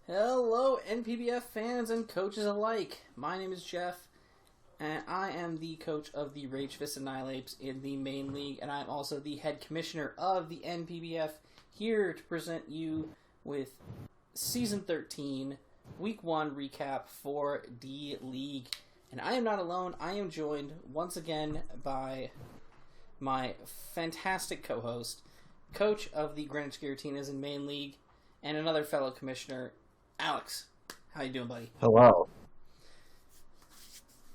Hello, NPBF fans and coaches alike. My name is Jeff, and I am the coach of the Rage Fist Annihilapes in the main league, and I'm also the head commissioner of the NPBF, here to present you with Season 13, Week 1 recap for D-League. And I am not alone. I am joined once again by my fantastic co-host, coach of the Greenwich Guillotines in main league, and another fellow commissioner, Alex. How you doing, buddy? Hello.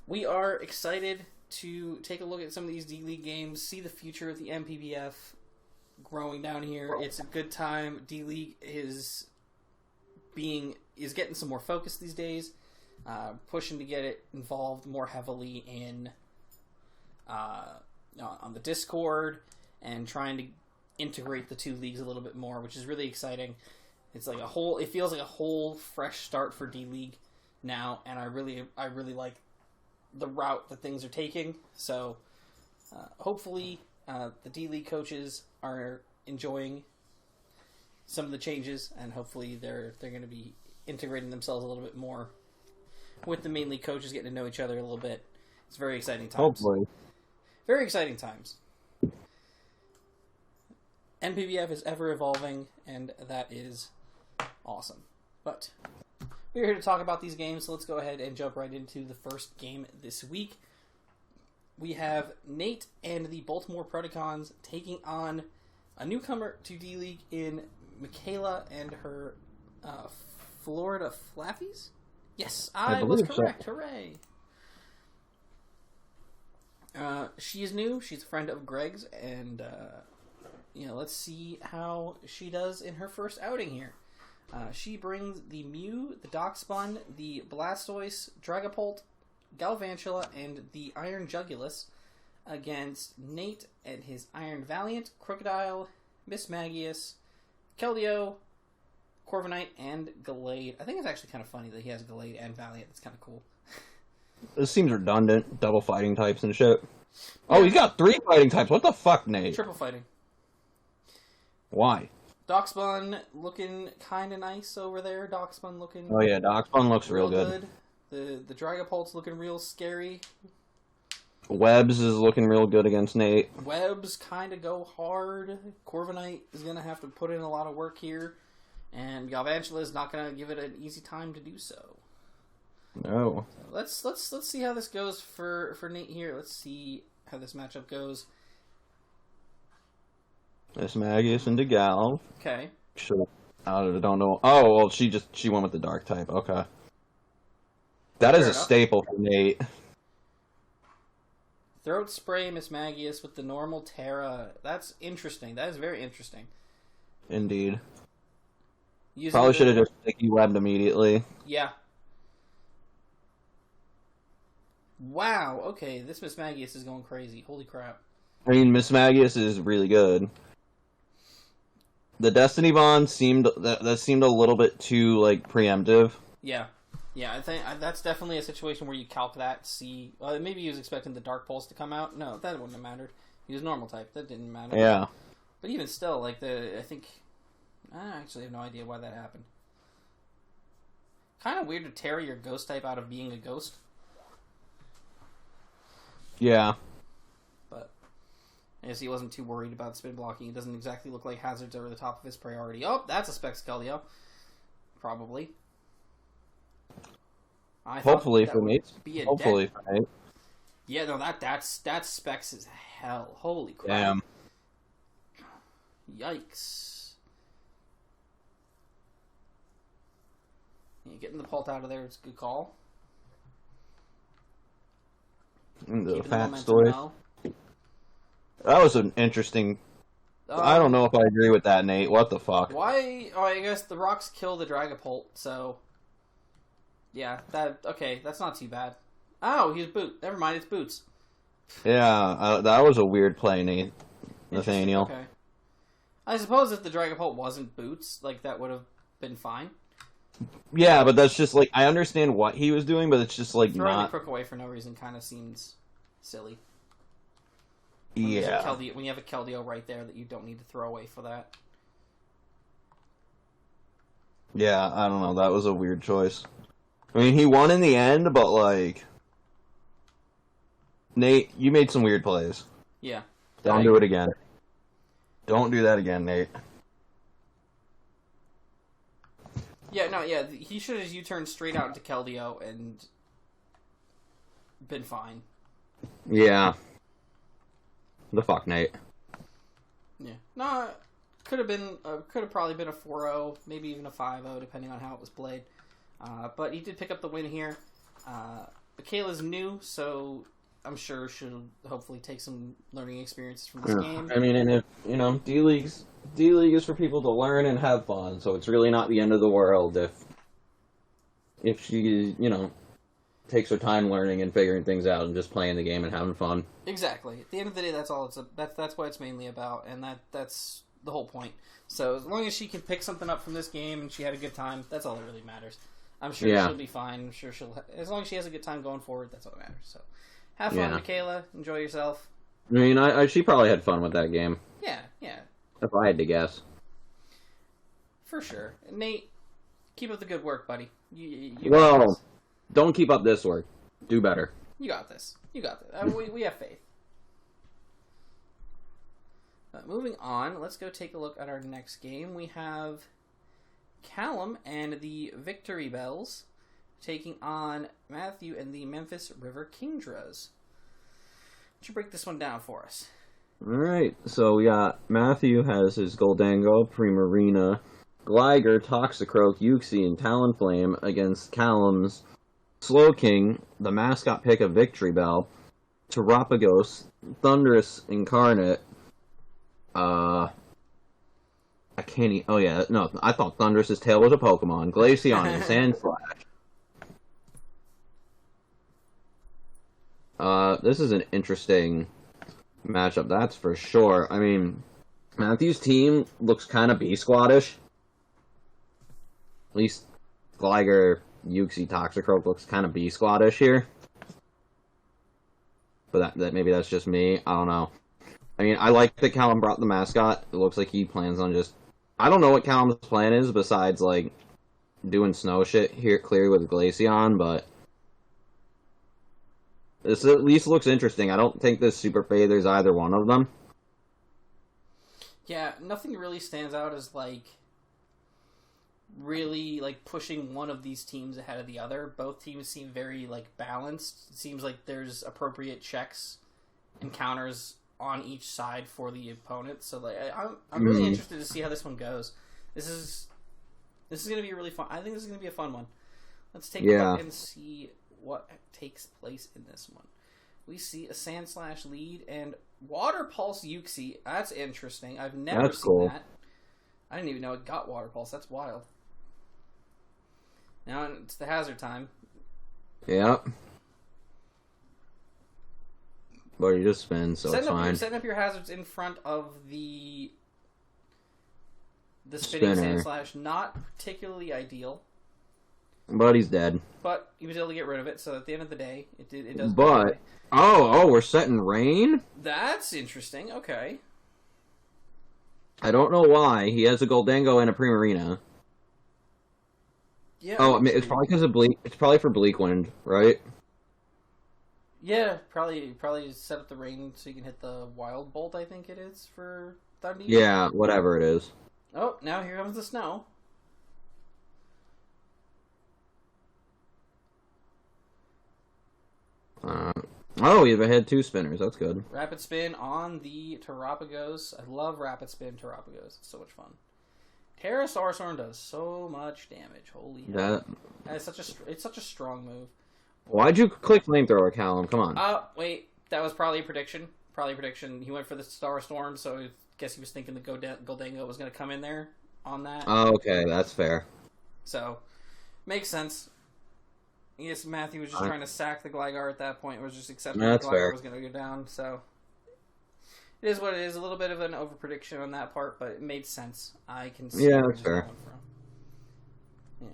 We are excited to take a look at some of these D-League games, see the future of the NPBF growing down here. It's a good time. D-League is getting some more focus these days, pushing to get it involved more heavily in on the Discord and trying to integrate the two leagues a little bit more, which is really exciting. It's like it feels like a whole fresh start for D-League now, and I really like the route that things are taking. So hopefully the D-League coaches are enjoying some of the changes, and hopefully they're going to be integrating themselves a little bit more with the main league coaches, getting to know each other a little bit. It's very exciting times. Hopefully. Very exciting times. NPBF is ever evolving, and that is awesome. But we're here to talk about these games, so let's go ahead and jump right into the first game this week. We have Nate and the Baltimore Predacons taking on a newcomer to D-League in Michaela and her Florida Flappies? Yes, I was correct. So. Hooray! She is new. She's a friend of Greg's, and let's see how she does in her first outing here. She brings the Mew, the Darkspawn, the Blastoise, Dragapult, Galvantula, and the Iron Jugulus against Nate and his Iron Valiant, Crocodile, Mismagius, Keldeo, Corviknight, and Gallade. I think it's actually kind of funny that he has Gallade and Valiant. It's kind of cool. This seems redundant. Double fighting types and shit. Oh, he's got 3 fighting types. What the fuck, Nate? Triple fighting. Why? Darkspawn looking kind of nice over there. Darkspawn looking... Oh yeah, Darkspawn looks real good. The Dragapult's looking real scary. Webs is looking real good against Nate. Webs kind of go hard. Corviknight is going to have to put in a lot of work here. And Galvantula is not going to give it an easy time to do so. No. So let's see how this goes for Nate here. Let's see how this matchup goes. Mismagius into Gal. Okay. Sure. I don't know. Oh, well, she went with the dark type. Okay. That is a staple for Nate. Throat Spray Mismagius with the normal Terra. That's interesting. That is very interesting. Indeed. Probably should have just sticky webbed immediately. Yeah. Wow, okay, this Mismagius is going crazy. Holy crap. I mean, Mismagius is really good. The Destiny Bond seemed a little bit too, preemptive. Yeah. Yeah, I think that's definitely a situation where you calc that, see... maybe he was expecting the Dark Pulse to come out. No, that wouldn't have mattered. He was normal type. That didn't matter. Yeah. But even still, I actually have no idea why that happened. Kind of weird to tear your ghost type out of being a ghost. Yeah. But I guess he wasn't too worried about spin blocking. It doesn't exactly look like hazards are the top of his priority. Oh, that's a Specs Keldeo. Probably. Hopefully for me. Hopefully for me. Yeah, no, that's Specs as hell. Holy crap. Damn. Yikes. Yeah, getting the Pult out of there, it's a good call. The fat story. That was an interesting... I don't know if I agree with that, Nate. What the fuck? Why? Oh, I guess the rocks kill the Dragapult, so... Yeah, that's not too bad. Oh, he's Boot. Never mind, it's Boots. Yeah, that was a weird play, Nate. Nathaniel. Okay. I suppose if the Dragapult wasn't Boots, that would have been fine. Yeah, but that's just, I understand what he was doing, but it's just, Throwing not... the Crook away for no reason kind of seems silly. When you have a Keldeo right there that you don't need to throw away for that. Yeah, I don't know. That was a weird choice. I mean, he won in the end, but, like... Nate, you made some weird plays. Yeah. Don't do it again. Don't do that again, Nate. Yeah, no, yeah. He should have U-turned straight out into Keldeo and been fine. Yeah. The fuck, Nate. Yeah. No, could have probably been a 4-0, maybe even a 5-0, depending on how it was played. But he did pick up the win here. Michaela's new, so I'm sure she'll hopefully take some learning experiences from this game. I mean, and if, D-League is for people to learn and have fun, so it's really not the end of the world if she, takes her time learning and figuring things out and just playing the game and having fun. Exactly. At the end of the day, that's all that's what it's mainly about, and that's the whole point. So as long as she can pick something up from this game and she had a good time, that's all that really matters. I'm sure she'll be fine. I'm sure as long as she has a good time going forward, that's all that matters. So have fun, Michaela. Enjoy yourself. I mean, she probably had fun with that game. Yeah. If I had to guess. For sure. Nate, keep up the good work, buddy. Well, don't keep up this work. Do better. You got this. We have faith. Moving on, let's go take a look at our next game. We have Callum and the Victory Bells taking on Matthew and the Memphis River Kingdras. Why don't you break this one down for us? Alright, so we got Matthew has his Goldango, Primarina, Gligar, Toxicroak, Uxie, and Talonflame against Callum's Slowking, the mascot pick of Victory Bell, Terapagos, Thundurus Incarnate, I thought Thundurus' tail was a Pokemon, Glaceon, and Sandslash. This is an interesting matchup, that's for sure. I mean, Matthew's team looks kind of B-squadish. At least Gligar, Uxie, Toxicroak looks kind of B-squadish here. But that maybe that's just me. I don't know. I mean, I like that Callum brought the mascot. It looks like he plans on just... I don't know what Callum's plan is besides, like, doing snow shit here clearly with Glaceon, but... This at least looks interesting. I don't think this Super favors either one of them. Yeah, nothing really stands out as, like, really, like, pushing one of these teams ahead of the other. Both teams seem very, like, balanced. It seems like there's appropriate checks and counters on each side for the opponent. So, like, I'm really interested to see how this one goes. This is going to be really fun. I think this is going to be a fun one. Let's take a look and see what takes place in this one. We see a Sandslash lead and Water Pulse Uxie. That's interesting. I've never seen that. I didn't even know it got Water Pulse. That's wild. Now it's the hazard time. Yep. But you just spin, so it's fine. Setting up your hazards in front of the spinning Sandslash, not particularly ideal. But he's dead. But he was able to get rid of it, so at the end of the day, it does. But we're setting rain? That's interesting. Okay. I don't know why. He has a Goldango and a Primarina. Yeah. Oh, I mean, it's probably because of Bleak. It's probably for Bleak Wind, right? Yeah, probably set up the rain so you can hit the Wild Bolt. I think it is for Thundy. Yeah, whatever it is. Oh, now here comes the snow. We've had two spinners. That's good. Rapid Spin on the Terapagos. I love Rapid Spin Terapagos. It's so much fun. Terrasaur Storm does so much damage. Holy hell. It's such a strong move. Why'd you click Flamethrower, Callum? Come on. Wait. That was probably a prediction. He went for the Star Storm, so I guess he was thinking the Goldango was going to come in there on that. Oh, okay. That's fair. So, makes sense. I guess Matthew was just trying to sack the Gligar at that point. It was just accepting the Gligar was going to go down. So, it is what it is. A little bit of an overprediction on that part, but it made sense. I can see where that's fair. Going from. Yeah.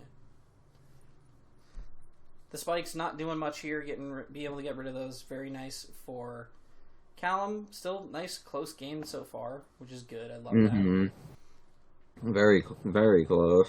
The Spike's not doing much here. Be able to get rid of those. Very nice for Callum. Still nice, close game so far, which is good. I love that. Very, very close.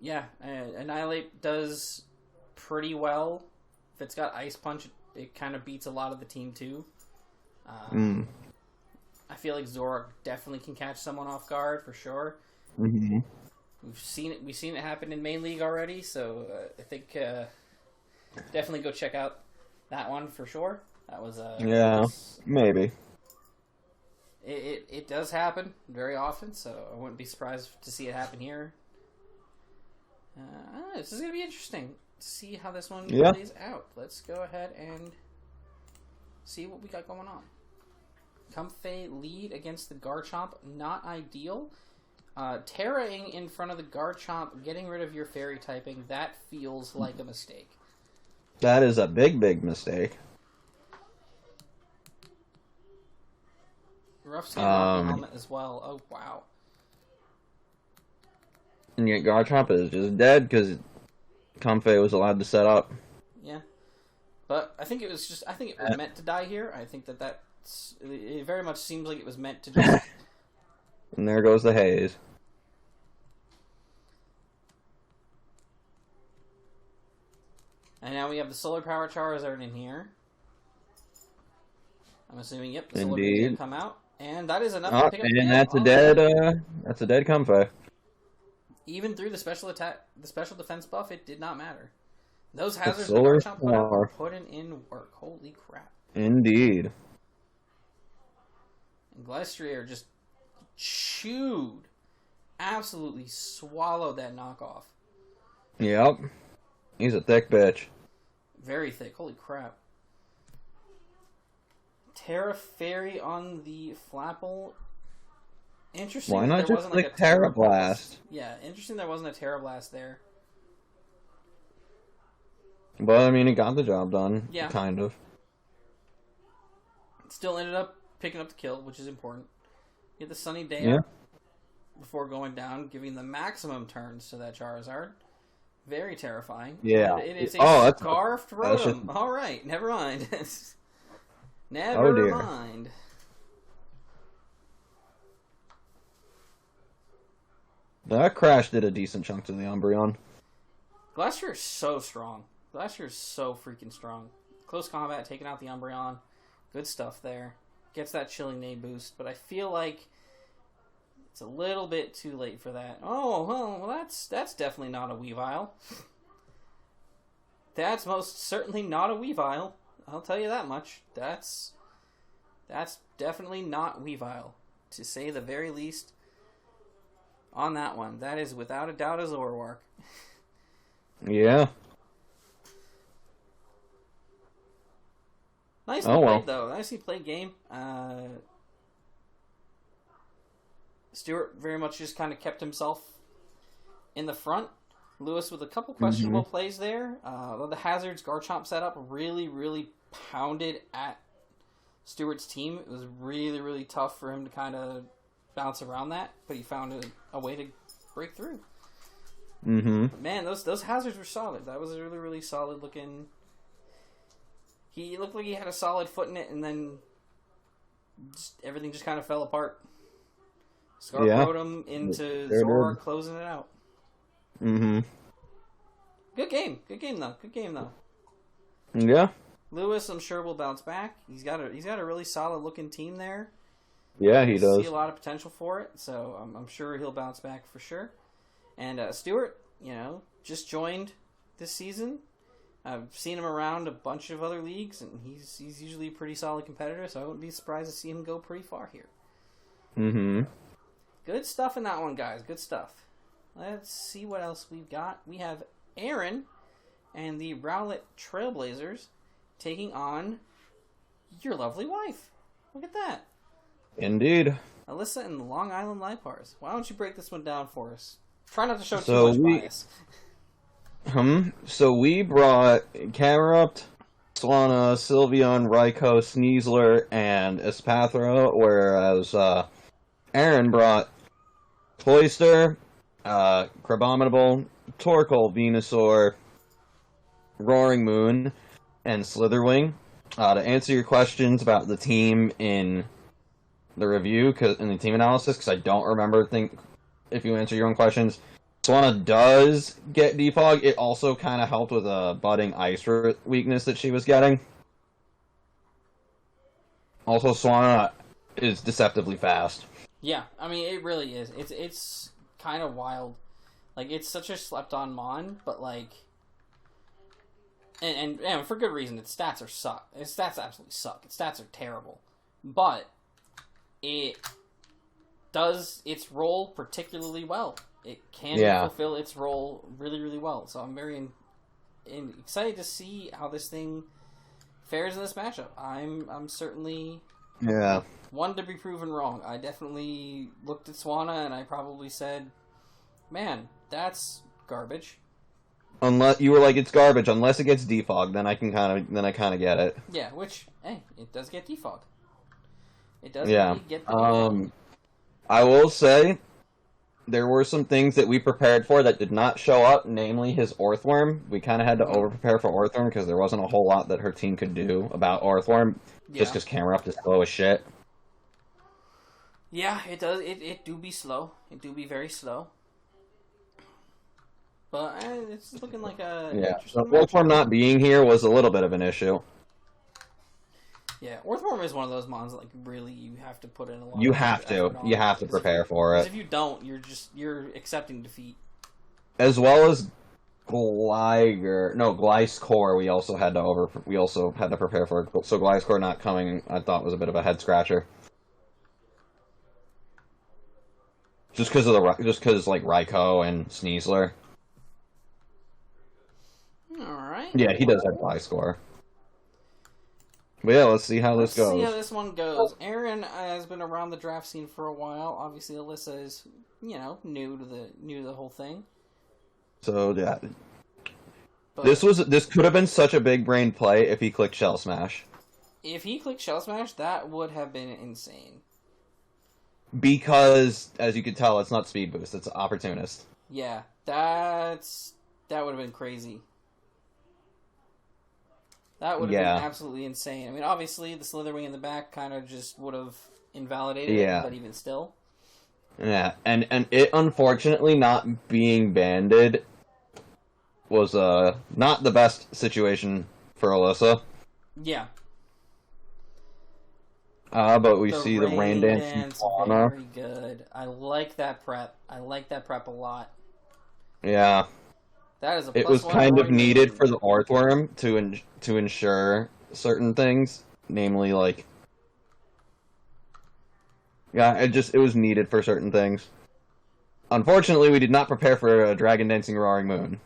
Yeah, Annihilate does pretty well. If it's got Ice Punch, it kind of beats a lot of the team too. I feel like Zoroark definitely can catch someone off guard for sure. Mm-hmm. We've seen it happen in main league already, so I think definitely go check out that one for sure. That was maybe. It does happen very often, so I wouldn't be surprised to see it happen here. This is gonna be interesting to see how this one plays out. Let's go ahead and see what we got going on. Comfey lead against the Garchomp, not ideal. Terraing in front of the Garchomp, getting rid of your fairy typing, that feels like a mistake. That is a big, big mistake. Rough Sand helmet as well. Oh, wow. And yet Garchomp is just dead because Comfey was allowed to set up. Yeah. But I think it was meant to die here. I think it very much seems like it was meant to just... And there goes the haze. And now we have the Solar Power Charizard in here. I'm assuming, the Solar Power is going to come out. And that is enough to pick up the that's a dead Comfey. Even through the special defense buff, it did not matter. Those hazards the Garchomp put out were putting in work. Holy crap. Indeed. And Glastrier just absolutely swallowed that knockoff. Yep. He's a thick bitch. Very thick. Holy crap. Terra Fairy on the Flapple. Interesting. Why not just click Terra Blast? Yeah, interesting there wasn't a Terra Blast there. But, I mean, it got the job done. Yeah. Kind of. Still ended up picking up the kill, which is important. Get the Sunny Day up before going down, giving the maximum turns to that Charizard. Very terrifying. Yeah. And it is a Scarfed Rotom. Just... Alright, never mind. Never mind. That crash did a decent chunk to the Umbreon. Glastrier is so strong. Glastrier is so freaking strong. Close combat, taking out the Umbreon. Good stuff there. Gets that Chilling Nade boost, but I feel like it's a little bit too late for that. Oh, well, that's definitely not a Weavile. That's most certainly not a Weavile. I'll tell you that much. That's definitely not Weavile, to say the very least. On that one, that is without a doubt a Zoroark. Yeah. Nicely played, though. Nicely played game. Stuart very much just kind of kept himself in the front. Lewis with a couple questionable plays there. The hazards Garchomp set up really, really pounded at Stuart's team. It was really, really tough for him to kind of bounce around that, but he found a way to break through. But man, those hazards were solid. That was a really, really solid looking... He looked like he had a solid foot in it, and then everything just kind of fell apart. Scarf Rotom into Zoroark, closing it out. Good game. Good game, though. Yeah. Lewis, I'm sure, will bounce back. He's got a really solid looking team there. Yeah, he does. See a lot of potential for it, so I'm sure he'll bounce back for sure. And Stuart, just joined this season. I've seen him around a bunch of other leagues, and he's usually a pretty solid competitor, so I wouldn't be surprised to see him go pretty far here. Good stuff in that one, guys. Good stuff. Let's see what else we've got. We have Aaron and the Rowlet Trailblazers taking on your lovely wife. Look at that. Indeed. Alyssa and the Long Island Lipars. Why don't you break this one down for us? Try not to show too much bias. So we brought Camerupt, Solana, Sylveon, Raikou, Sneasler, and Espathra, whereas Aaron brought Cloyster, Crabominable, Torkoal, Venusaur, Roaring Moon, and Slitherwing. To answer your questions about the team in the review, in the team analysis, because I don't remember if you answer your own questions. Swanna does get defog, it also kind of helped with a budding ice weakness that she was getting. Also, Swanna is deceptively fast. Yeah, I mean, it really is. It's kind of wild. Like, it's such a slept-on mon, but, like... And for good reason, its stats suck. Its stats absolutely suck. Its stats are terrible. But it does its role particularly well. It can fulfill its role really, really well. So I'm very excited to see how this thing fares in this matchup. I'm certainly one to be proven wrong. I definitely looked at Swanna and I probably said, "Man, that's garbage." Unless you were like, it's garbage. Unless it gets defogged, then I kind of get it. Yeah, which it does get defogged. It does really get defogged. I will say there were some things that we prepared for that did not show up, namely his Orthworm. We kind of had to over-prepare for Orthworm because there wasn't a whole lot that her team could do about Orthworm, just because Camerupt is slow as shit. Yeah, it does. It do be slow. It do be very slow. But it's looking like a... Yeah, so Orthworm not being here was a little bit of an issue. Yeah, Orthworm is one of those mons that, like, really you have to put in a lot You of have to. You have to prepare for it. Because if you don't, you're accepting defeat. As well as Gliscor we also had to prepare for. So Gliscor not coming, I thought, was a bit of a head scratcher. Just because like Raikou and Sneasler. Alright. Yeah, he does have Gliscor. But yeah, let's see how this goes. Let's see how this one goes. Aaron has been around the draft scene for a while. Obviously, Alyssa is, new to the whole thing. So yeah, but this could have been such a big brain play if he clicked Shell Smash. If he clicked Shell Smash, that would have been insane. Because, as you can tell, it's not Speed Boost; it's Opportunist. Yeah, that would have been crazy. That would have been absolutely insane. I mean, obviously, the Slitherwing in the back kind of just would have invalidated it, but even still. Yeah, and it, unfortunately, not being banded was not the best situation for Alyssa. Yeah. But we see the Rain Dance very good. I like that prep. I like that prep a lot. Yeah. That is a It was kind of needed for the Orthworm to ensure certain things, namely, like... Yeah, it was needed for certain things. Unfortunately, we did not prepare for a Dragon Dancing Roaring Moon.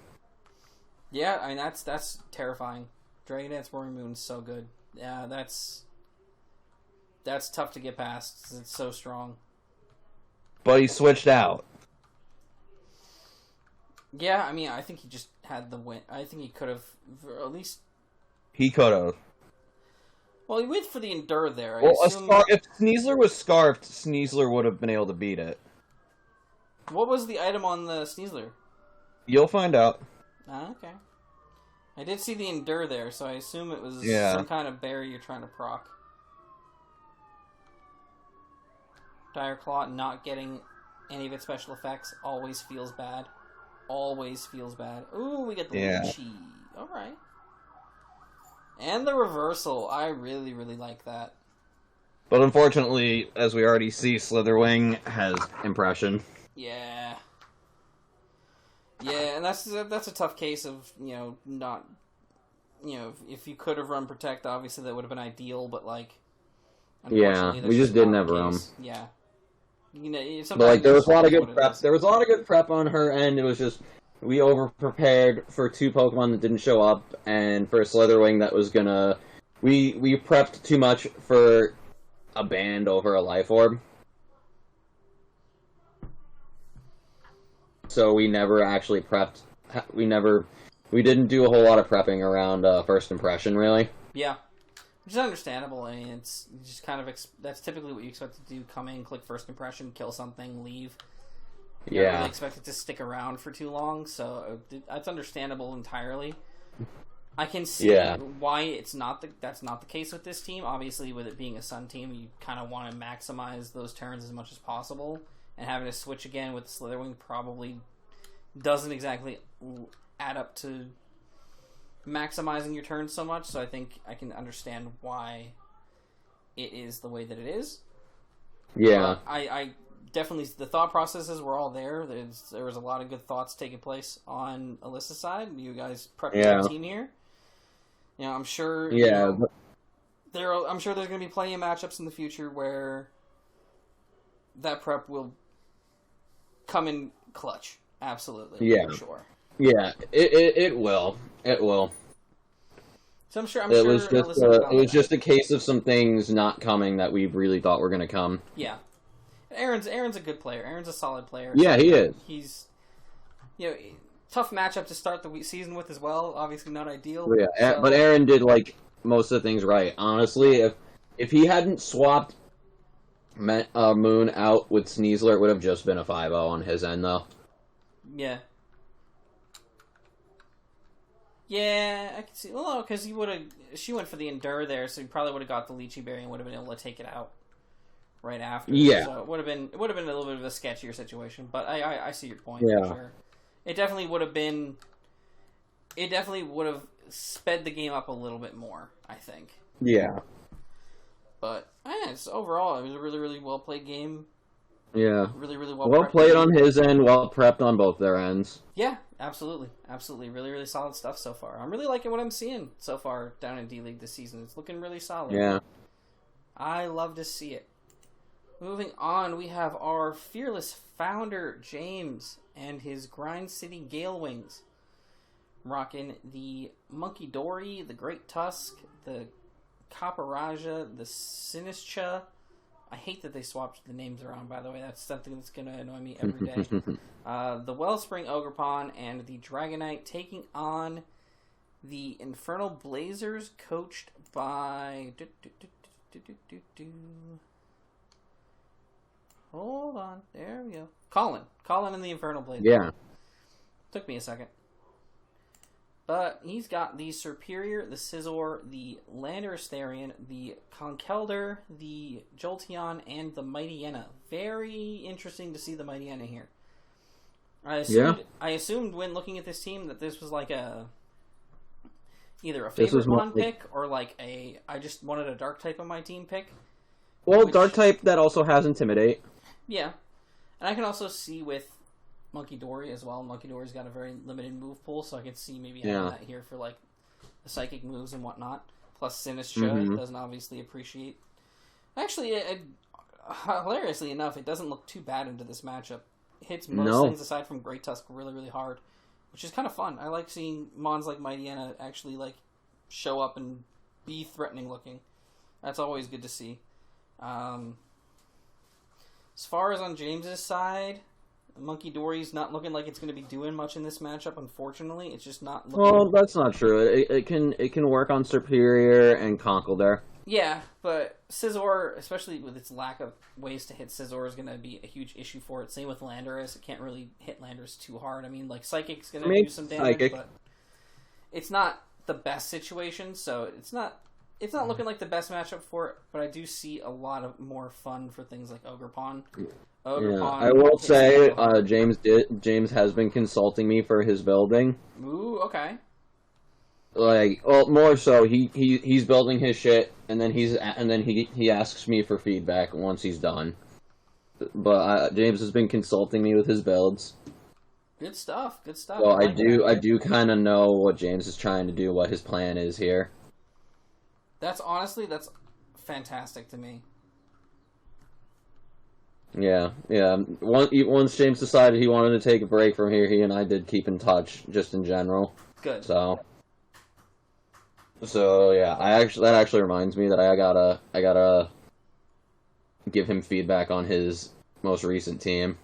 Yeah, I mean, that's terrifying. Dragon Dance Roaring Moon's so good. Yeah, that's tough to get past. It's so strong. But he switched out. Yeah, I mean, I think he just had the win. I think he could have, at least... He could have. Well, he went for the Endure there. If Sneasler was Scarfed, Sneasler would have been able to beat it. What was the item on the Sneasler? You'll find out. Ah, okay. I did see the Endure there, so I assume it was some kind of berry you're trying to proc. Dire Claw not getting any of its special effects always feels bad. Always feels bad. Ooh, we get the Lychee. Alright. And the reversal. I really, really like that. But unfortunately, as we already see, Slitherwing has Impression. Yeah. Yeah, and that's a tough case of, not... if you could have run Protect, obviously that would have been ideal, but, like... Yeah, we just didn't have room. Yeah. But like, there was a lot of good prep. There was a lot of good prep on her end. It was just we over prepared for two Pokemon that didn't show up, and for a Slitherwing that was gonna. We prepped too much for a band over a Life Orb, so we never actually prepped. We didn't do a whole lot of prepping around First Impression, really. Yeah. Which is understandable. I mean, it's just kind of... that's typically what you expect to do. Come in, click First Impression, kill something, leave. You don't really expect it to stick around for too long, so that's understandable entirely. I can see why that's not the case with this team. Obviously, with it being a Sun team, you kind of want to maximize those turns as much as possible, and having to switch again with Slitherwing probably doesn't exactly add up to maximizing your turns so much, so I think I can understand why it is the way that it is. Yeah. I definitely, the thought processes were all there. There was a lot of good thoughts taking place on Alyssa's side. You guys prepped your team here. You know, I'm sure. Yeah. I'm sure there's going to be plenty of matchups in the future where that prep will come in clutch. Absolutely. Yeah. For sure. Yeah. It will. It will. So I'm sure. It was just a case of some things not coming that we really thought were going to come. Yeah. Aaron's a good player. Aaron's a solid player. Yeah, he is. He's, you know, tough matchup to start the season with as well. Obviously not ideal. Yeah, but Aaron did like most of the things right. Honestly, if he hadn't swapped Moon out with Sneasler, it would have just been a 5-0 on his end, though. Yeah. Yeah, I can see. Well, because she went for the Endure there, so he probably would have got the Lychee Berry and would have been able to take it out right after. Yeah. So it would have been a little bit of a sketchier situation, but I see your point. Yeah. For sure. It definitely would have sped the game up a little bit more, I think. Yeah. But overall, it was a really, really well played game. Yeah. Really, really well played on his end, well prepped on both their ends. Yeah, absolutely. Absolutely. Really, really solid stuff so far. I'm really liking what I'm seeing so far down in D-League this season. It's looking really solid. Yeah. I love to see it. Moving on, we have our fearless founder, James, and his Grind City Gale Wings. Rocking the Monkey Dory, the Great Tusk, the Caparaja, the Sinistra. I hate that they swapped the names around, by the way. That's something that's going to annoy me every day. The Wellspring Ogerpon and the Dragonite taking on the Infernal Blazers, coached by... Hold on. There we go. Colin and the Infernal Blazers. Yeah. Took me a second. But he's got the Serperior, the Scizor, the Landorus-Therian, the Conkeldurr, the Jolteon, and the Mightyena. Very interesting to see the Mightyena here. I assumed when looking at this team that this was like either a favorite one pick or like I just wanted a dark type on my team pick. Well, dark type that also has Intimidate. Yeah. And I can also see with Monkey Dory as well. Monkey Dory's got a very limited move pool, so I could see maybe having that here for like the psychic moves and whatnot. Plus Sinistra doesn't obviously appreciate. Actually, hilariously enough, it doesn't look too bad into this matchup. It hits most things aside from Great Tusk really, really hard, which is kind of fun. I like seeing mons like Mightyena actually like show up and be threatening looking. That's always good to see. As far as on James's side, Monkey Dory's not looking like it's going to be doing much in this matchup, unfortunately. It's just not looking... Well, that's not true. It can work on Serperior and Conkeldurr. Yeah, but Scizor, especially with its lack of ways to hit Scizor, is going to be a huge issue for it. Same with Landorus. It can't really hit Landorus too hard. I mean, like, Psychic's going to do some damage, but it's not the best situation, so it's not looking like the best matchup for it, but I do see a lot of more fun for things like Ogerpon. I will say, James has been consulting me for his building. Ooh, okay. Like, well, more so, he's building his shit, and then he asks me for feedback once he's done. But James has been consulting me with his builds. Good stuff. So I do kind of know what James is trying to do, what his plan is here. That's fantastic to me. Yeah. Once James decided he wanted to take a break from here, he and I did keep in touch, just in general. Good. So yeah, that actually reminds me that I gotta give him feedback on his most recent team.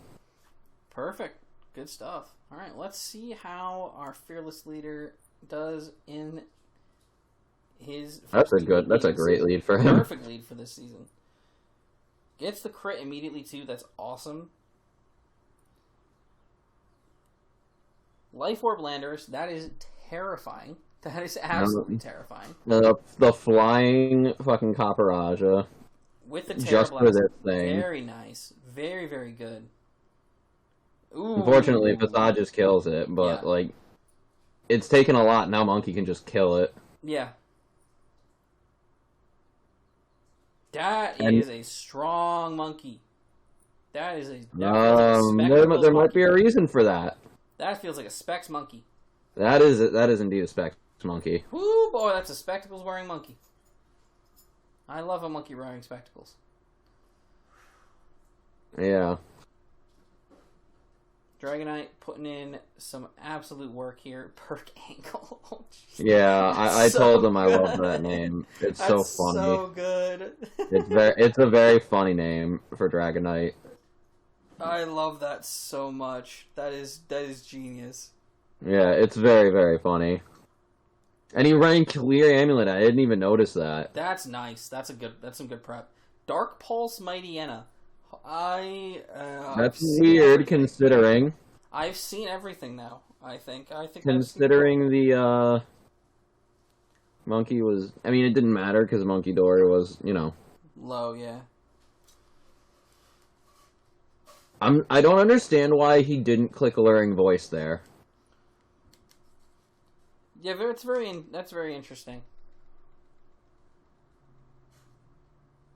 Perfect. Good stuff. All right, let's see how our fearless leader does in his. That's a great lead for him. Perfect lead for this season. Gets the crit immediately too. That's awesome. Life Orb Landorus. That is terrifying. That is absolutely terrifying. The flying fucking Caparaja. With the Terra just Blast. for this thing. Very nice. Very, very good. Ooh. Unfortunately, Facade just kills it, but, like, it's taken a lot, now Monkey can just kill it. Yeah. That is a strong monkey. That is a... there might be a reason for that. That feels like a Specs monkey. That is indeed a Specs monkey. Ooh, boy, that's a spectacles-wearing monkey. I love a monkey wearing spectacles. Yeah. Dragonite putting in some absolute work here. Perk Angle. Oh, yeah, I told him I love that name. It's so funny. So good. It's a very funny name for Dragonite. I love that so much. That is genius. Yeah, it's very, very funny. And he ran Clear Amulet. I didn't even notice that. That's nice. That's some good prep. Dark Pulse Mightyena. That's weird considering. I've seen everything now. I think considering the monkey was. I mean, it didn't matter because Monkey Dory was, low. Yeah. I don't understand why he didn't click Alluring Voice there. Yeah, that's very interesting.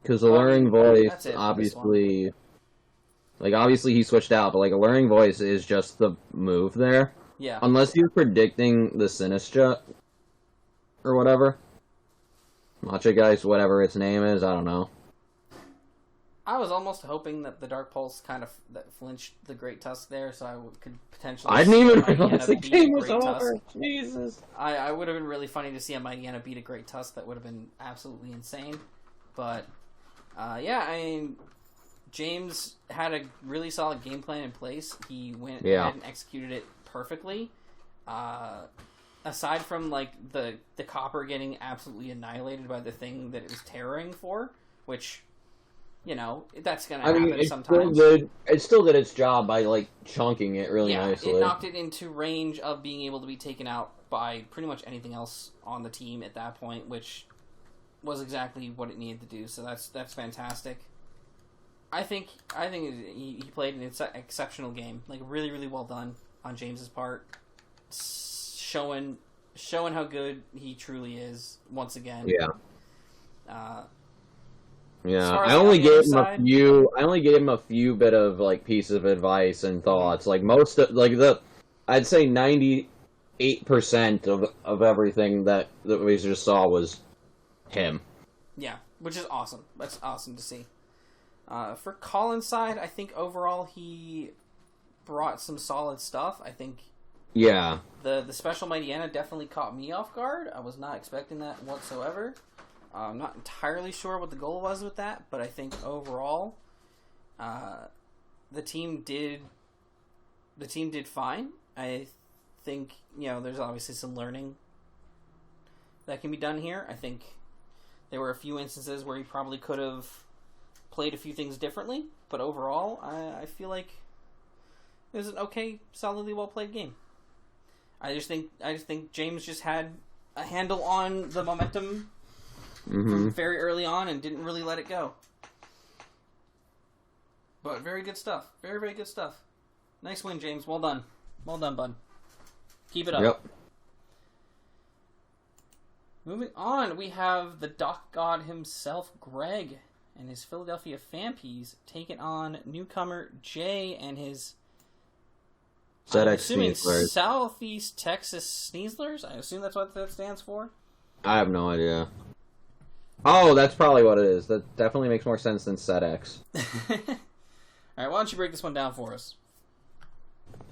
Because Alluring Voice, obviously he switched out, but like Alluring Voice is just the move there. Yeah. Unless you're predicting the Sinistra or whatever. Machigeist, whatever its name is, I don't know. I was almost hoping that the Dark Pulse kind of flinched the Great Tusk there, so I could potentially... I didn't even realize the game was over. Jesus. I would have been really funny to see a Mightyena beat a Great Tusk. That would have been absolutely insane. But, yeah, I mean, James had a really solid game plan in place. He went ahead and executed it perfectly. Aside from, like, the Copper getting absolutely annihilated by the thing that it was terroring for, which... that's going to happen sometimes. It still did its job by, like, chunking it really nicely. It knocked it into range of being able to be taken out by pretty much anything else on the team at that point, which was exactly what it needed to do, so that's fantastic. I think he played an exceptional game. Like, really, really well done on James's part. Showing how good he truly is, once again. Yeah. Yeah, I only gave him a few bit of like pieces of advice and thoughts. Like most of I'd say 98% of everything that we just saw was him. Yeah, which is awesome. That's awesome to see. For Colin's side, I think overall he brought some solid stuff. I think. Yeah. The special Mightyena definitely caught me off guard. I was not expecting that whatsoever. I'm not entirely sure what the goal was with that, but I think overall, the team did fine. I think there's obviously some learning that can be done here. I think there were a few instances where he probably could have played a few things differently, but overall, I feel like it was an okay, solidly well played game. I just think James just had a handle on the momentum. From very early on and didn't really let it go. But very good stuff. Very, very good stuff. Nice win, James. Well done. Well done, bud. Keep it up. Yep. Moving on, we have the Doc God himself, Greg, and his Philadelphia Fampies taking on newcomer Jay and his Southeast Texas Sneezlers. I assume that's what that stands for. I have no idea. Oh, that's probably what it is. That definitely makes more sense than SetX. Alright, why don't you break this one down for us?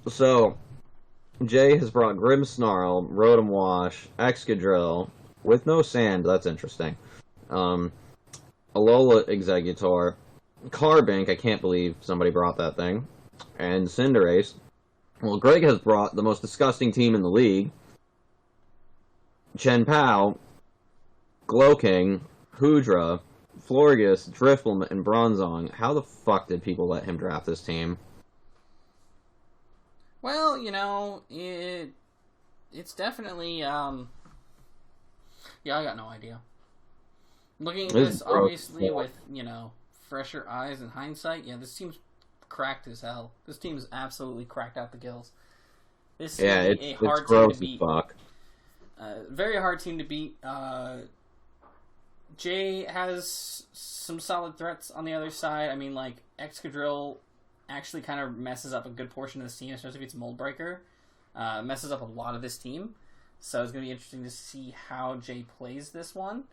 So, Jay has brought Grimmsnarl, Rotom Wash, Excadrill, with no sand, that's interesting. Alola Executor, Carbink, I can't believe somebody brought that thing, and Cinderace. Well, Greg has brought the most disgusting team in the league, Chien-Pao, Glowking, Hoodra, Florges, Drifblim, and Bronzong. How the fuck did people let him draft this team? Well, it's definitely, yeah, I got no idea. Looking at this, obviously, with, fresher eyes and hindsight, yeah, this seems cracked as hell. This team is absolutely cracked out the gills. This is it's a hard gross team to beat. as fuck. Very hard team to beat. Jay has some solid threats on the other side. I mean, like, Excadrill actually kind of messes up a good portion of this team, especially if it's Moldbreaker. Messes up a lot of this team. So it's going to be interesting to see how Jay plays this one.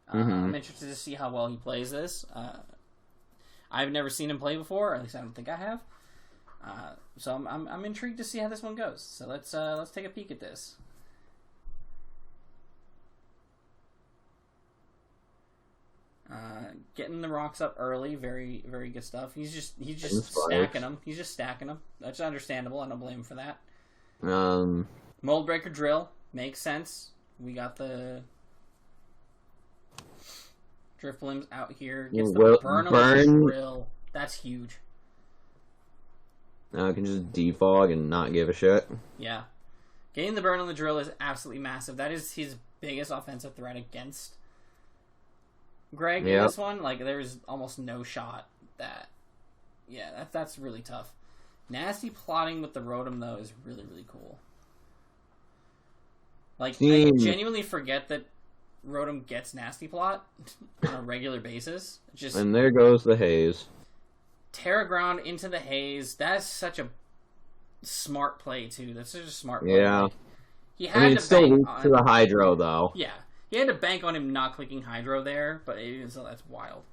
I'm interested to see how well he plays this. I've never seen him play before, or at least I don't think I have. So I'm intrigued to see how this one goes. So let's take a peek at this. Getting the rocks up early, very very good stuff. He's just stacking them. He's just stacking them. That's understandable. I don't blame him for that. Moldbreaker drill makes sense. We got the Drifblim's out here. Gets the burn drill. That's huge. Now I can just defog and not give a shit. Yeah. Getting the burn on the drill is absolutely massive. That is his biggest offensive threat against Greg in this one. Like, there's almost no shot that... Yeah, that's really tough. Nasty plotting with the Rotom, though, is really, really cool. Like, I genuinely forget that Rotom gets Nasty Plot on a regular basis. And there goes the haze. Terra Ground into the haze. That's such a smart play, too. That's such a smart play. Yeah. Like, he had it's still weak to the Hydro, though. Yeah. He had to bank on him not clicking Hydro there, but even so, that's wild.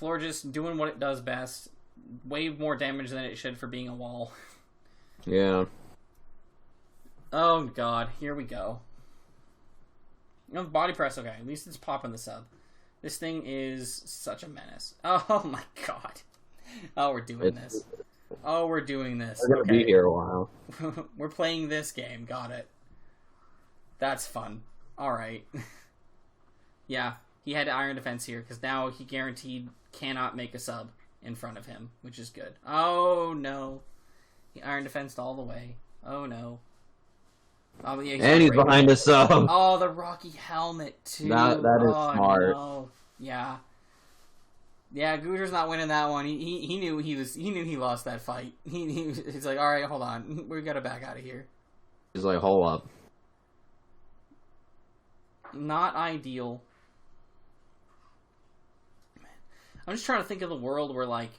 Florges doing what it does best. Way more damage than it should for being a wall. Yeah. Oh, God. Here we go. Body press, okay. At least it's popping the sub. This thing is such a menace. Oh, my God. Oh, we're doing this. Oh, we're doing this. We're going to be here a while. We're playing this game. Got it. That's fun. Alright. Yeah, he had Iron Defense here, because now he guaranteed cannot make a sub in front of him, which is good. Oh, no. He Iron Defensed all the way. Oh, no. Oh, yeah, and he's behind the sub. Oh, the Rocky Helmet, too. That is smart. No. Yeah. Yeah, Guder's not winning that one. He knew he lost that fight. He's like, all right, hold on, we gotta back out of here. He's like, hold up. Not ideal. Man. I'm just trying to think of the world where, like,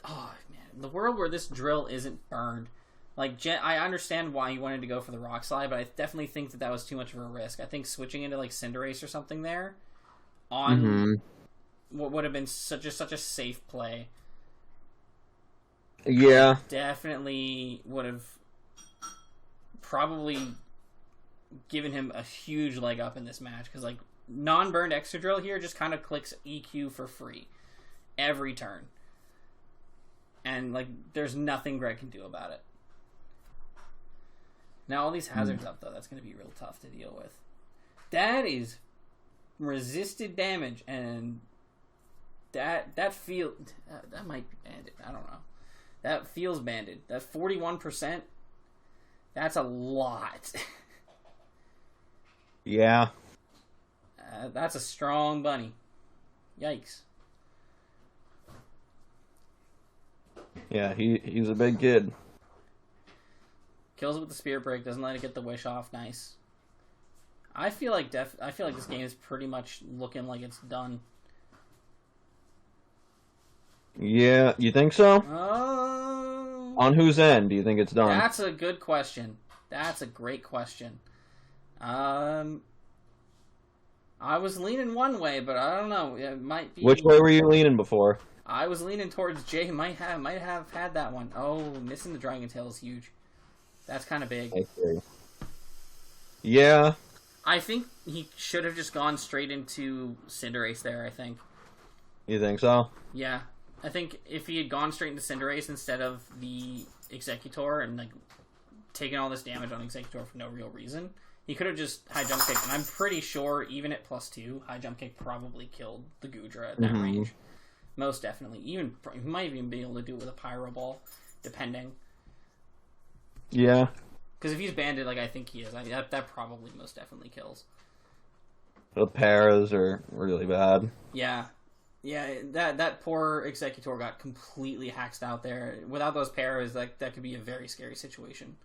oh man, the world where this drill isn't burned. Like, I understand why he wanted to go for the Rock Slide, but I definitely think that was too much of a risk. I think switching into like Cinderace or something there on. What would have been such a safe play. Yeah. Definitely would have probably given him a huge leg up in this match. Because, like, non-burned Excadrill here just kind of clicks EQ for free. Every turn. And, like, there's nothing Greg can do about it. Now, all these hazards up, though, that's going to be real tough to deal with. That is resisted damage, and... That might be banded. I don't know. That feels banded. That 41%, that's a lot. Yeah. That's a strong bunny. Yikes. Yeah, he's a big kid. Kills it with the Spirit Break, doesn't let it get the wish off. Nice. I feel like this game is pretty much looking like it's done. Yeah, you think so? On whose end do you think it's done? That's a good question. That's a great question. I was leaning one way, but I don't know. It might be. Which way were you leaning before? I was leaning towards Jay. Might have had that one. Oh, missing the Dragon Tail is huge. That's kind of big. I see. Yeah. I think he should have just gone straight into Cinderace there, I think. You think so? Yeah. I think if he had gone straight into Cinderace instead of the Executor and, like, taken all this damage on Executor for no real reason, he could have just high jump kicked. And I'm pretty sure, even at +2, high jump kick probably killed the Goodra at that range. Most definitely. He might even be able to do it with a Pyro Ball, depending. Yeah. Because if he's banded, like I think he is, that probably most definitely kills. The paras are really bad. Yeah. Yeah, that poor Executor got completely hacked out there. Without those paras, that could be a very scary situation.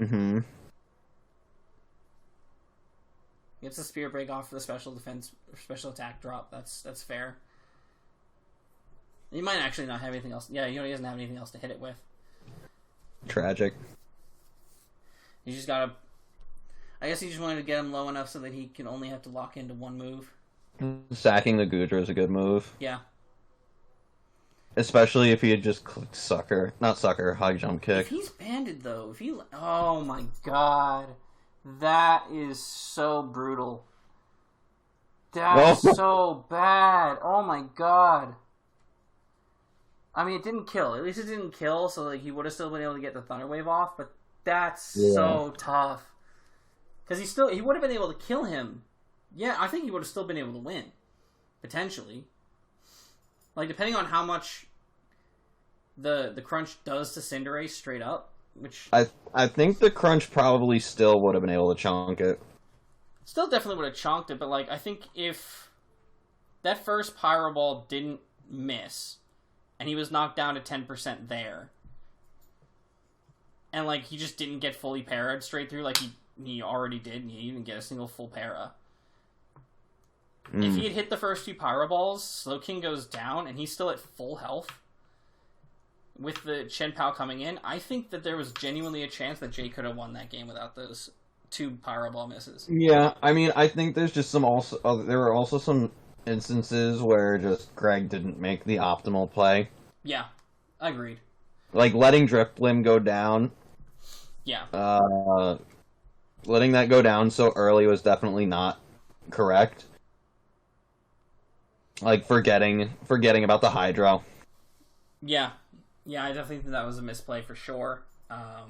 Mm-hmm. Gets the spear break off for the special attack drop. That's fair. He might actually not have anything else. Yeah, he doesn't have anything else to hit it with. Tragic. He's just gotta... I guess he just wanted to get him low enough so that he can only have to lock into one move. Sacking the Gudra is a good move. Yeah. Especially if he had just clicked high jump kick. If he's banded, though, oh my god. That is so brutal. That's so bad. Oh my god. I mean, it didn't kill. At least it didn't kill, so he would have still been able to get the Thunder Wave off, but that's so tough. Because he would have been able to kill him. Yeah, I think he would have still been able to win. Potentially. Like, depending on how much the crunch does to Cinderace straight up, which... I think the crunch probably still would have been able to chunk it. Still definitely would have chunked it, but, like, I think if that first Pyro Ball didn't miss, and he was knocked down to 10% there, and, like, he just didn't get fully parried straight through like he already did, and he didn't even get a single full para. If he had hit the first two Pyro Balls, Slowking goes down, and he's still at full health with the Chen Pao coming in. I think that there was genuinely a chance that Jay could have won that game without those two Pyro Ball misses. Yeah, I mean, I think there's just there were also some instances where just Greg didn't make the optimal play. Yeah, agreed. Like, letting Drifblim go down. Yeah. Letting that go down so early was definitely not correct. Like, forgetting about the Hydro. Yeah. Yeah, I definitely think that was a misplay for sure. I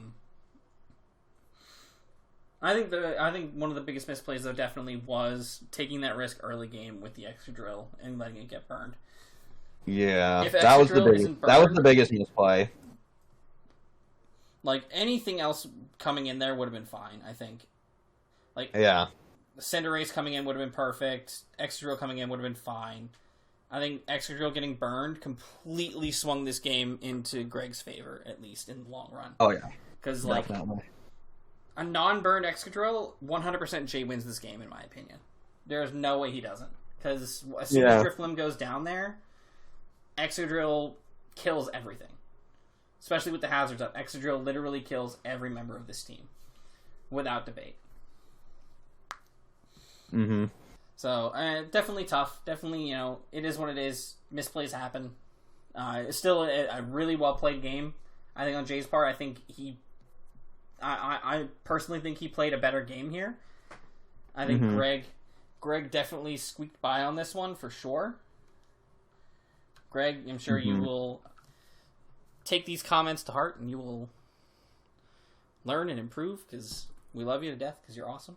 think one of the biggest misplays, though, definitely was taking that risk early game with the Extra Drill and letting it get burned. Yeah, that was the biggest misplay. Like, anything else coming in there would have been fine, I think. Like, yeah. Cinderace coming in would have been perfect. Excadrill coming in would have been fine. I think Excadrill getting burned completely swung this game into Greg's favor, at least in the long run. Oh, yeah. Because, like, a non-burned Excadrill, 100% Jay wins this game, in my opinion. There's no way he doesn't. Because as soon as Drifblim goes down there, Excadrill kills everything. Especially with the hazards up. Excadrill literally kills every member of this team. Without debate. Mm-hmm. So, definitely tough. Definitely, it is what it is. Misplays happen. It's still a really well-played game. I think on Jay's part, I think I personally think he played a better game here. I think Greg definitely squeaked by on this one, for sure. Greg, I'm sure you will take these comments to heart, and you will learn and improve, because we love you to death, because you're awesome.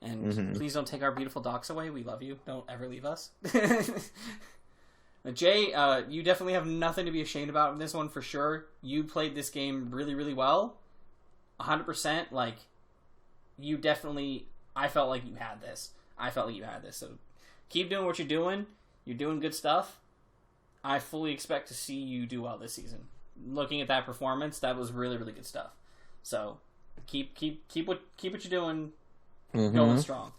And please don't take our beautiful docs away. We love you. Don't ever leave us. Jay, you definitely have nothing to be ashamed about in this one, for sure. You played this game really, really well. 100%. Like, you definitely... I felt like you had this. So keep doing what you're doing. You're doing good stuff. I fully expect to see you do well this season. Looking at that performance, that was really, really good stuff. So keep what you're doing. Going strong.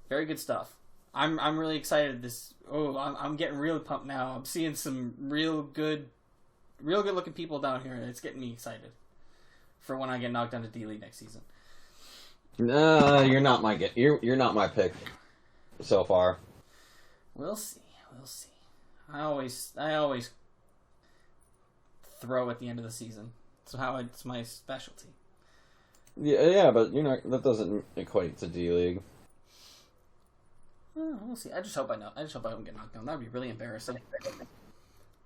Very good stuff. I'm really excited. I'm getting really pumped now. I'm seeing some real good looking people down here, and it's getting me excited for when I get knocked down to D-League next season. You're not my pick so far. We'll see. I always throw at the end of the season. It's my specialty. Yeah, but that doesn't equate to D-League. We'll see. I just hope I don't get knocked down. That would be really embarrassing.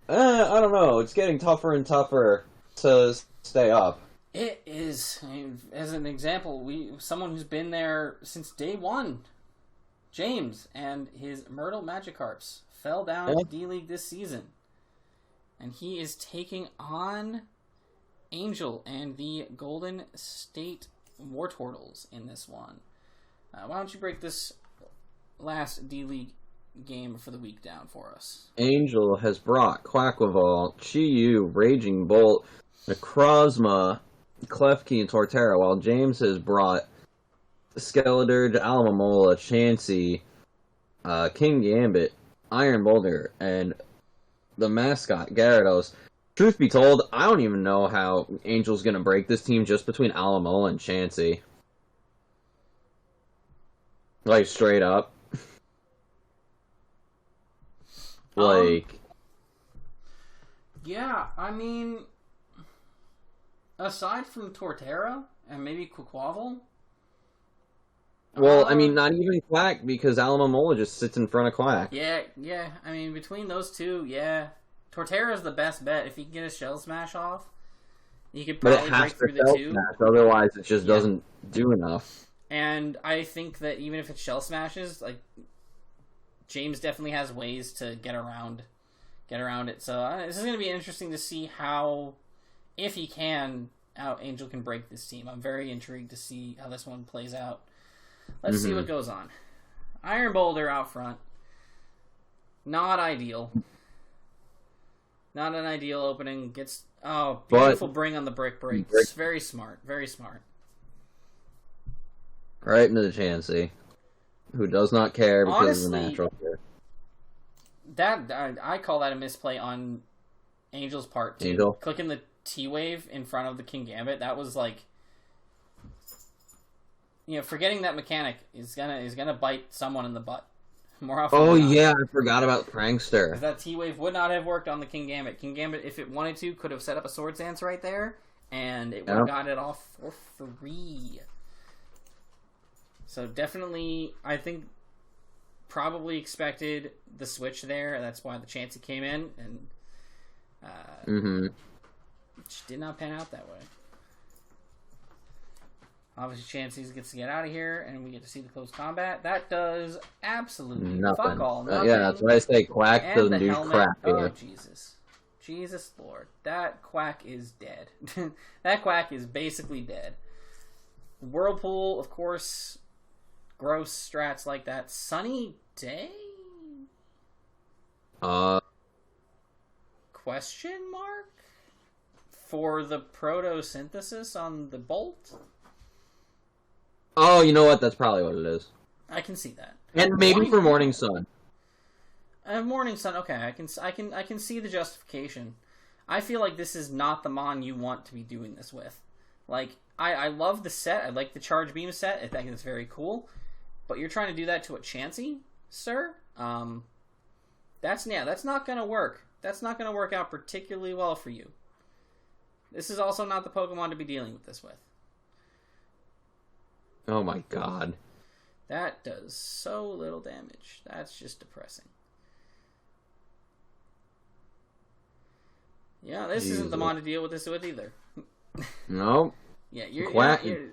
I don't know. It's getting tougher and tougher to stay up. It is. I mean, as an example, someone who's been there since day one, James, and his Myrtle Magikarps fell down to D-League this season. And he is taking on Angel and the Golden State Wartortles in this one. Why don't you break this last D-League game for the week down for us? Angel has brought Quackleval, Chi-Yu, Raging Bolt, Necrozma, Klefki, and Torterra, while James has brought Skeledirge, Alamomola, Chansey, King Gambit, Iron Boulder, and the mascot, Gyarados. Truth be told, I don't even know how Angel's going to break this team just between Alamomola and Chansey. Like, straight up. Yeah, I mean, aside from Torterra and maybe Quaquaval. Well, I mean, not even Quack, because Alamomola just sits in front of Quack. Yeah, I mean, between those two, yeah. Torterra's the best bet. If he can get a Shell Smash off, he could probably break through the two. Smash, otherwise it just doesn't do enough. And I think that even if it Shell Smashes, like, James definitely has ways to get around it. So this is going to be interesting to see how Angel can break this team. I'm very intrigued to see how this one plays out. Let's see what goes on. Iron Boulder out front. Not ideal. Not an ideal opening. Gets beautiful bring on the brick breaks. Very smart. Very smart. Right into the Chansey, who does not care because honestly, of the natural fear. That I call that a misplay on Angel's part too. Angel? Clicking the T-Wave in front of the King Gambit, that was like, forgetting that mechanic is gonna bite someone in the butt more often. Oh yeah, I forgot about Prankster. That T-Wave would not have worked on the King Gambit. King Gambit, if it wanted to, could have set up a Swords Dance right there, and it would have gotten it off for free. So definitely, I think, probably expected the switch there. That's why the Chansey came in, and it did not pan out that way. Obviously, Chansey gets to get out of here, and we get to see the close combat. That does absolutely fuck all. Nothing. Yeah, that's why I say Quack doesn't do crap here. Oh, Jesus Lord. That Quack is dead. That Quack is basically dead. Whirlpool, of course, gross strats like that. Sunny Day? Question mark? For the photosynthesis on the Bolt? Oh, you know what? That's probably what it is. I can see that. And maybe for Morning Sun. Morning Sun, okay. I can see the justification. I feel like this is not the Mon you want to be doing this with. Like, I love the set. I like the Charge Beam set. I think it's very cool. But you're trying to do that to a Chansey, sir? That's not going to work. That's not going to work out particularly well for you. This is also not the Pokemon to be dealing with this with. Oh my god. That does so little damage. That's just depressing. Yeah, this isn't the Mon to deal with this with either. No. Yeah, you're...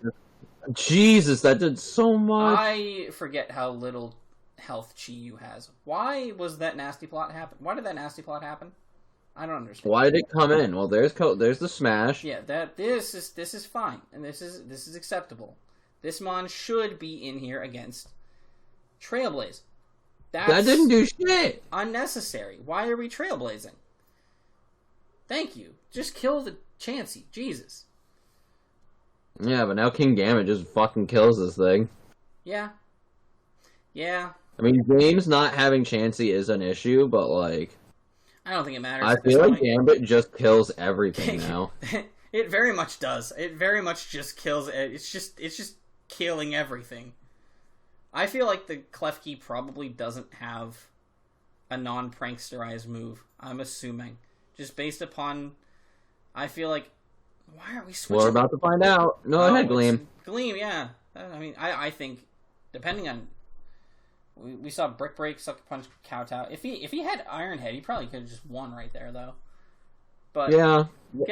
Jesus, that did so much. I forget how little health Chi-Yu has. Why was that nasty plot happen? Why did that nasty plot happen? I don't understand. Why did it come in? Well, there's the smash. Yeah, this is fine, and this is acceptable. This Mon should be in here against Trailblaze. That didn't do shit. Unnecessary. Why are we trailblazing? Thank you. Just kill the Chansey. Jesus. Yeah, but now King Gambit just fucking kills this thing. Yeah. I mean, James not having Chansey is an issue, but like... I don't think it matters. I feel like Gambit just kills everything now. It very much does. It very much just kills it. It's just killing everything. I feel like the Klefki probably doesn't have a non-pranksterized move. I'm assuming. Just based upon... I feel like... Why are we switching? We're about to find out. Go ahead, Gleam. Gleam, yeah. I mean, I think, depending on... We saw Brick Break, Sucker Punch, Kowtow. If he had Iron Head, he probably could have just won right there, though. But yeah,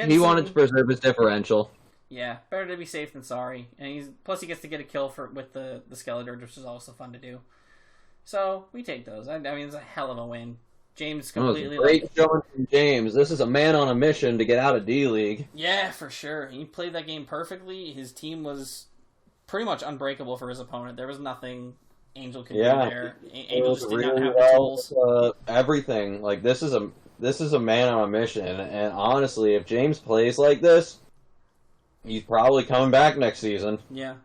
he wanted to preserve his differential. Yeah, better to be safe than sorry. And plus he gets to get a kill with the Skeledirge, which is also fun to do. So we take those. I mean, it's a hell of a win. James completely great showing from James. This is a man on a mission to get out of D-League. Yeah, for sure. He played that game perfectly. His team was pretty much unbreakable for his opponent. There was nothing Angel can Yeah, do there. it Angel was just did not really have the well tools. with, everything. Like this is a man on a mission, and honestly, if James plays like this, he's probably coming back next season. Yeah.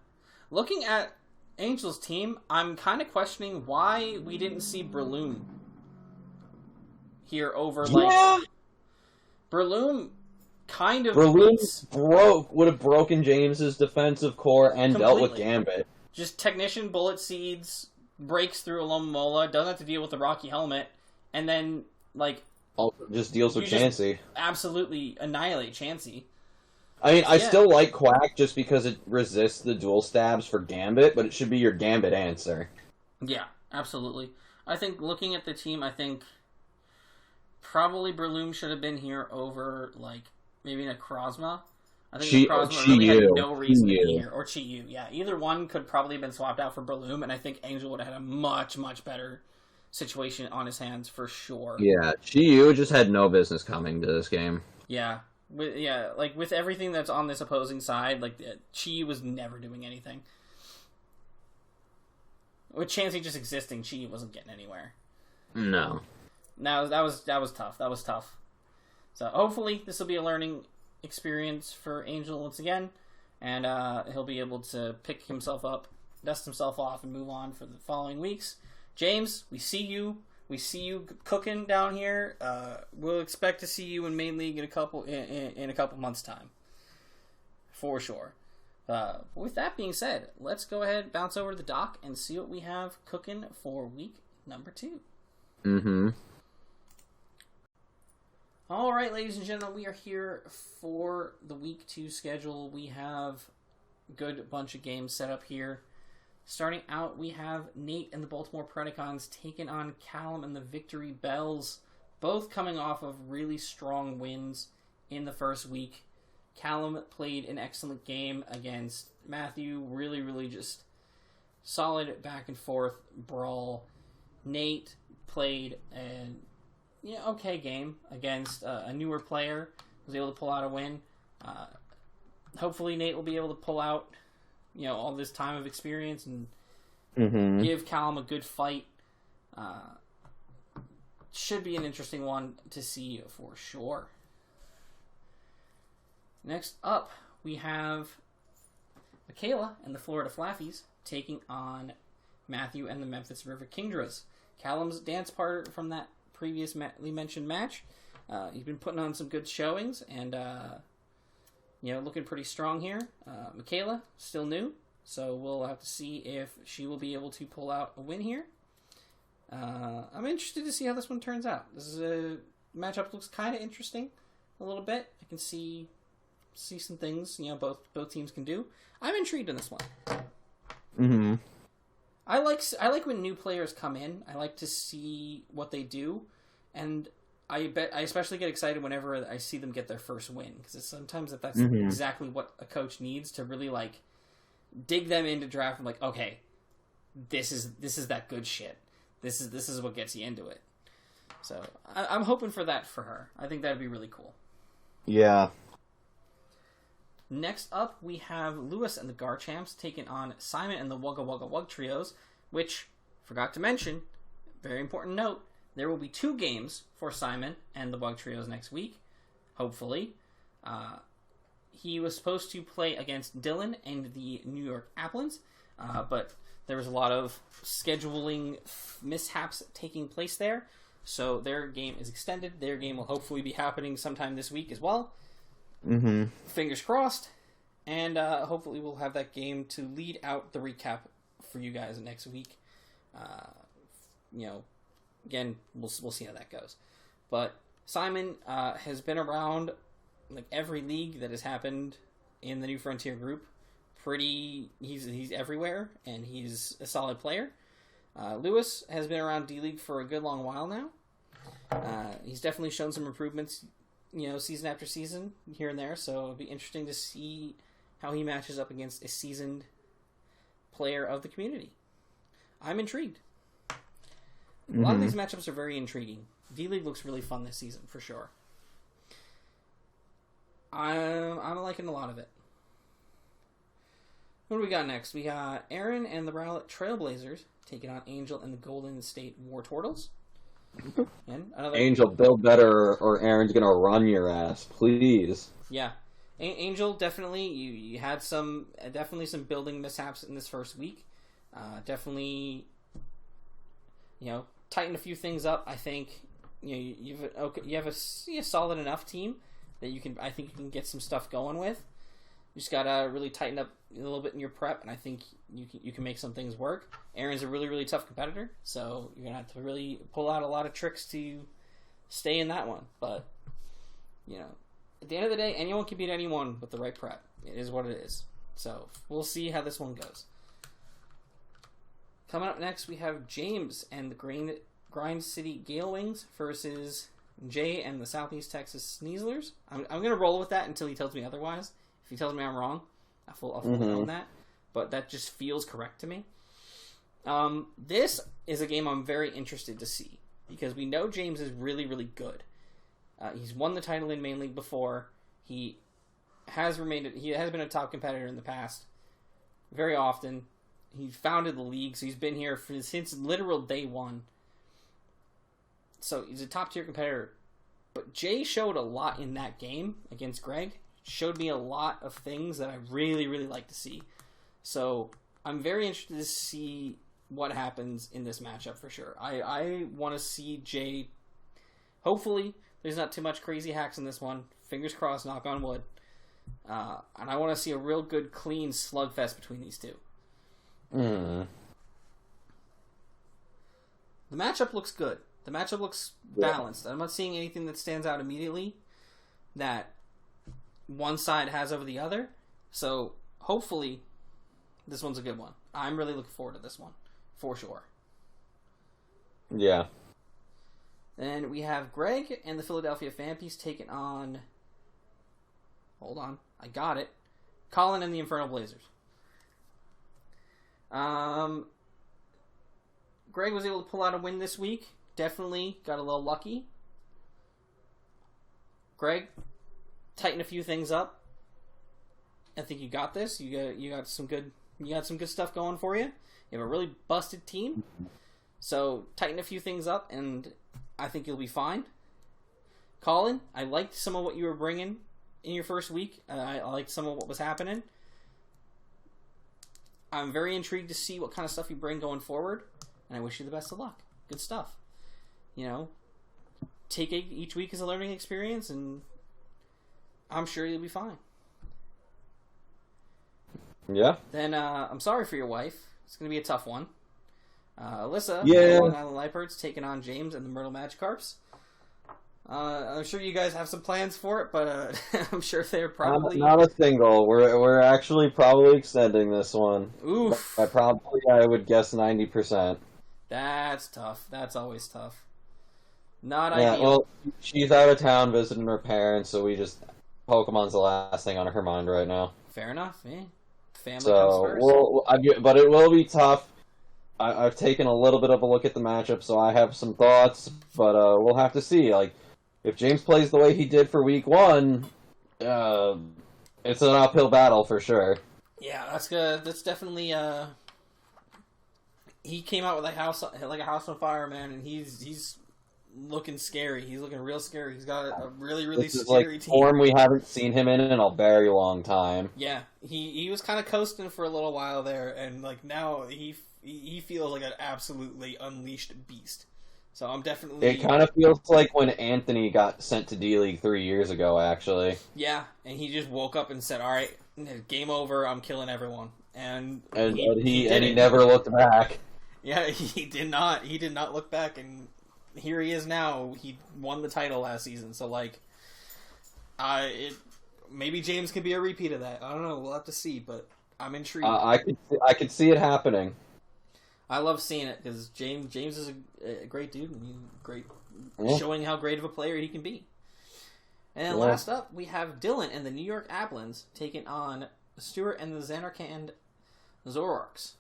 Looking at Angel's team, I'm kind of questioning why we didn't see Breloom here over, Yeah, Breloom kind of Breloom would have broken James's defensive core and dealt with completely. Gambit. Just Technician, Bullet Seeds, breaks through Alomomola, doesn't have to deal with the Rocky Helmet, and then, Also, just deals with Chansey. absolutely annihilate Chansey. I mean, I Yeah. still like Quack just because it resists the dual stabs for Gambit, but it should be your Gambit answer. Yeah, absolutely. I think looking at the team, I think probably Breloom should have been here over, maybe Necrozma. I think Necrozma really had no reason to be here. Or Chi-Yu, yeah. Either one could probably have been swapped out for Breloom, and I think Angel would have had a much, much better situation on his hands for sure. Yeah, Chi-Yu just had no business coming to this game. Yeah. With everything that's on this opposing side, Chi was never doing anything. With Chansey just existing, Chi wasn't getting anywhere. No. That was tough. That was tough. So hopefully this will be a learning experience for Angel once again, and he'll be able to pick himself up, dust himself off, and move on for the following weeks. James, we see you. We see you cooking down here. We'll expect to see you in main league in a couple months' time, for sure. With that being said, let's go ahead, bounce over to the dock, and see what we have cooking for week number 2. Mm-hmm. All right, ladies and gentlemen, we are here for the week 2 schedule. We have a good bunch of games set up here. Starting out, we have Nate and the Baltimore Predacons taking on Callum and the Victory Bells, both coming off of really strong wins in the first week. Callum played an excellent game against Matthew, really, really just solid back and forth brawl. Nate played an okay game against a newer player, was able to pull out a win. Hopefully Nate will be able to pull out all this time of experience and give Callum a good fight. Should be an interesting one to see for sure. Next up, we have Michaela and the Florida Flaffies taking on Matthew and the Memphis River Kingdras. Callum's dance partner from that previously mentioned match. He's been putting on some good showings and looking pretty strong here. Michaela, still new, so we'll have to see if she will be able to pull out a win here. I'm interested to see how this one turns out. This is a matchup looks kind of interesting a little bit. I can see some things both teams can do. I'm intrigued in this one. Mm-hmm. I like when new players come in. I like to see what they do, and I especially get excited whenever I see them get their first win, because sometimes that's exactly what a coach needs to really dig them into draft. And okay, this is that good shit. This is what gets you into it. So I'm hoping for that for her. I think that'd be really cool. Yeah. Next up, we have Lewis and the Garchamps taking on Simon and the Wugga Wugga Wug Trios, which, forgot to mention, very important note, there will be 2 games for Simon and the Wug Trios next week, hopefully. He was supposed to play against Dylan and the New York Applins, but there was a lot of scheduling mishaps taking place there, so their game is extended. Their game will hopefully be happening sometime this week as well. Mm-hmm. Fingers crossed, and hopefully we'll have that game to lead out the recap for you guys next week. Again, we'll see how that goes. But Simon has been around every league that has happened in the New Frontier group. He's everywhere, and he's a solid player. Lewis has been around D-League for a good long while now. He's definitely shown some improvements season after season, here and there, so it'll be interesting to see how he matches up against a seasoned player of the community. I'm intrigued. A lot of these matchups are very intriguing. D-League looks really fun this season, for sure. I'm liking a lot of it. What do we got next? We got Aaron and the Rowlett Trailblazers taking on Angel and the Golden State War Turtles. And another Angel, build better, or Aaron's gonna run your ass, please. Yeah, Angel, definitely. You had some building mishaps in this first week. Definitely, tighten a few things up. I think you have a solid enough team that I think you can get some stuff going with. You just gotta really tighten up a little bit in your prep, and I think you can make some things work. Aaron's a really, really tough competitor, so you're gonna have to really pull out a lot of tricks to stay in that one. But at the end of the day, anyone can beat anyone with the right prep. It is what it is. So we'll see how this one goes. Coming up next, we have James and the Grind City Gale Wings versus Jay and the Southeast Texas Sneezlers. I'm going to roll with that until he tells me otherwise. If he tells me I'm wrong, I'll fully own that. But that just feels correct to me. This is a game I'm very interested to see because we know James is really, really good. He's won the title in main league before. He has been a top competitor in the past very often. He founded the league, so he's been here since literal day one. So he's a top tier competitor. But Jay showed a lot in that game against Greg. Showed me a lot of things that I really, really like to see. So I'm very interested to see what happens in this matchup for sure. I want to see Jay. Hopefully, there's not too much crazy hacks in this one. Fingers crossed, knock on wood. And I want to see a real good, clean slugfest between these two. The matchup looks good. The matchup looks balanced. I'm not seeing anything that stands out immediately that one side has over the other. So hopefully this one's a good one. I'm really looking forward to this one for sure. Yeah. Then we have Greg and the Philadelphia Fanpiece taking on... Hold on. I got it. Colin and the Infernal Blazers. Greg was able to pull out a win this week. Definitely got a little lucky. Greg, tighten a few things up. I think you got this. You got some good stuff going for you. You have a really busted team. So tighten a few things up, and I think you'll be fine. Colin, I liked some of what you were bringing in your first week. I liked some of what was happening. I'm very intrigued to see what kind of stuff you bring going forward, and I wish you the best of luck. Good stuff. Take each week as a learning experience, and I'm sure you'll be fine. Yeah. Then, I'm sorry for your wife. It's going to be a tough one. Alyssa, yeah. Island Leopards, taking on James and the Myrtle Magikarps. I'm sure you guys have some plans for it, but I'm sure they're probably... Not a single. We're actually probably extending this one. Oof. I would guess 90%. That's tough. That's always tough. Not ideal. Well, she's out of town visiting her parents, so Pokemon's the last thing on her mind right now. Fair enough, eh? Family comes first. But it will be tough. I've taken a little bit of a look at the matchup, so I have some thoughts, but we'll have to see. If James plays the way he did for week one, it's an uphill battle for sure. Yeah, that's good. That's definitely he came out with a house on fire, man, and he's looking scary. He's looking real scary. He's got a really, really scary team. Form we haven't seen him in a very long time. Yeah, he was kind of coasting for a little while there, and now he feels like an absolutely unleashed beast. So I'm definitely... It kind of feels like when Anthony got sent to D-League 3 years ago, actually. And he just woke up and said, all right, game over, I'm killing everyone. And he never looked back. Yeah, he did not. He did not look back, and here he is now. He won the title last season, so, maybe James can be a repeat of that. I don't know, we'll have to see, but I'm intrigued. I could see it happening. I love seeing it because James is a great dude and showing how great of a player he can be. And last up, we have Dylan and the New York Applins taking on Stuart and the Xanarkand Zoroarks.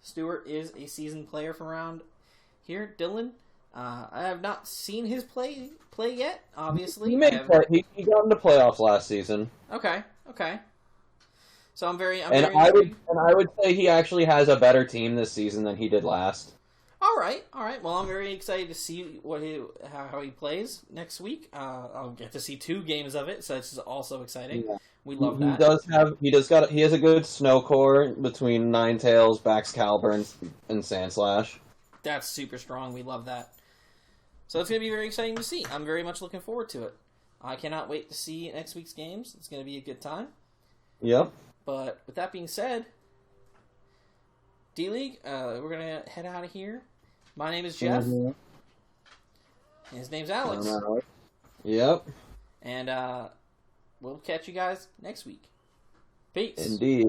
Stuart is a seasoned player from around here. Dylan, I have not seen his play yet. Obviously, he got into playoffs last season. Okay. So I'm very And I would say he actually has a better team this season than he did last. All right. Well, I'm very excited to see how he plays next week. I'll get to see 2 games of it, so it's also exciting. Yeah. We love that. He has a good snow core between Ninetales, Baxcalibur, and Sandslash. That's super strong. We love that. So it's going to be very exciting to see. I'm very much looking forward to it. I cannot wait to see next week's games. It's going to be a good time. Yep. But with that being said, D-League, we're going to head out of here. My name is Jeff. Mm-hmm. His name's Alex. Yep. And we'll catch you guys next week. Peace. Indeed.